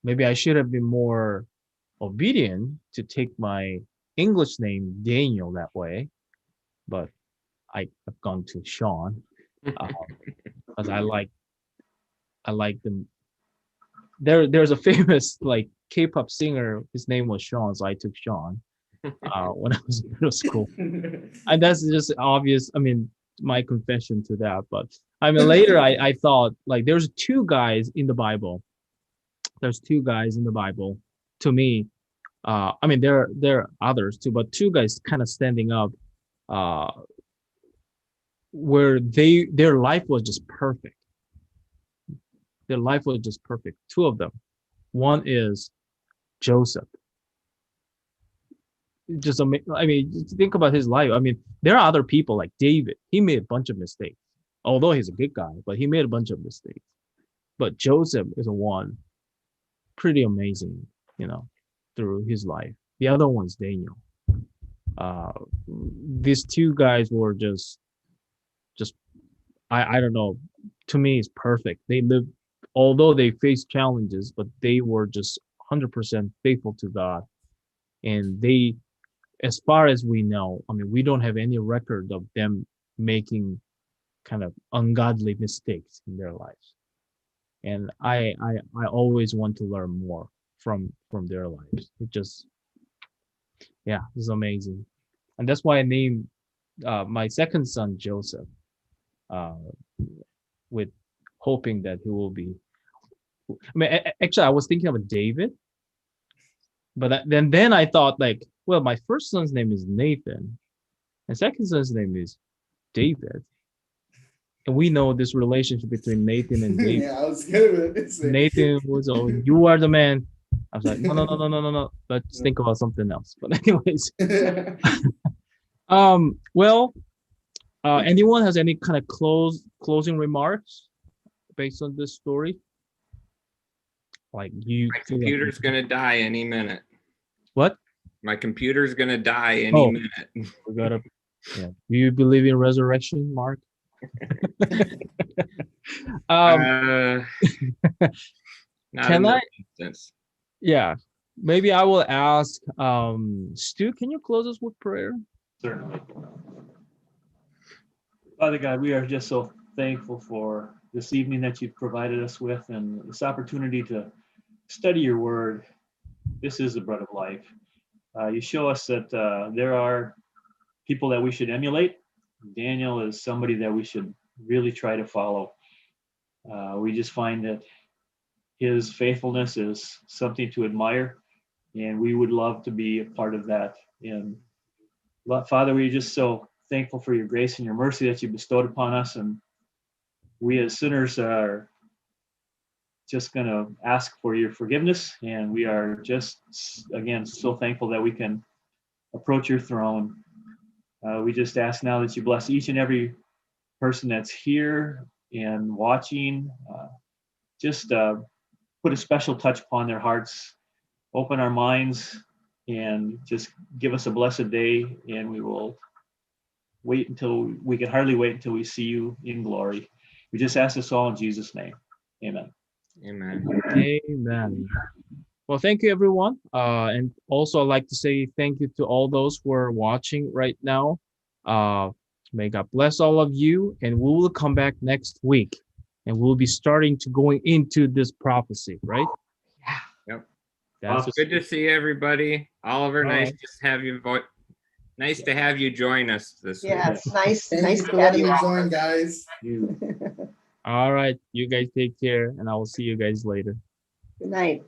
maybe I should have been more obedient to take my English name Daniel that way, but I've gone to Sean because I like them. There's a famous like K-pop singer. His name was Sean, so I took Sean when I was in middle school, and that's just obvious. I mean, my confession to that. But I mean, later I thought like there's two guys in the Bible. There's two guys in the Bible. To me, I mean there are others too, but two guys kind of standing up, where their life was just perfect. Their life was just perfect. Two of them. One is Joseph. Just I mean, just think about his life. I mean, there are other people like David. He made a bunch of mistakes, although he's a good guy, but he made a bunch of mistakes. But Joseph is a one pretty amazing, through his life. The other one's Daniel. These two guys were just I don't know. To me, it's perfect. They lived, although they faced challenges, but they were just 100% faithful to God. And they, as far as we know, I mean, we don't have any record of them making kind of ungodly mistakes in their lives. And I always want to learn more from their lives. It just, yeah, it's amazing. And that's why I named my second son Joseph, with hoping that he will be. I mean, actually, I was thinking of David, but then I thought like, well, my first son's name is Nathan, and second son's name is David, and we know this relationship between Nathan and David. Yeah, I was gonna say. Nathan was, oh, you are the man. I was like, no, no, no, no, no, no, no. Let's think about something else. But anyways, well, anyone has any kind of closing remarks based on this story? Like you, My computer's gonna die any minute. what? My computer's gonna die any Oh. minute. We gotta. Yeah. Do you believe in resurrection, Mark? Not Can in this I? instance. Yeah. Maybe I will ask. Stu, can you close us with prayer? Certainly. Father God, we are just so thankful for this evening that you've provided us with and this opportunity to study your word. This is the bread of life. You show us that there are people that we should emulate. Daniel is somebody that we should really try to follow. We just find that his faithfulness is something to admire, and we would love to be a part of that. And Father, we're just so thankful for your grace and your mercy that you bestowed upon us. And we as sinners are just going to ask for your forgiveness. And we are just, again, so thankful that we can approach your throne. We just ask now that you bless each and every person that's here and watching. Just put a special touch upon their hearts, open our minds, and just give us a blessed day. And we will we can hardly wait until we see you in glory. We just ask this all in Jesus' name. Amen. Amen. Amen. Well, thank you, everyone. And also, I'd like to say thank you to all those who are watching right now. May God bless all of you, and we will come back next week, and we'll be starting to going into this prophecy, right? Yep. That's Good to see everybody. Oliver, All nice right. to have you. Nice to have you join us this week. Yes, nice Thank nice you to for have letting you. me join, guys. All right. You guys take care, and I will see you guys later. Good night.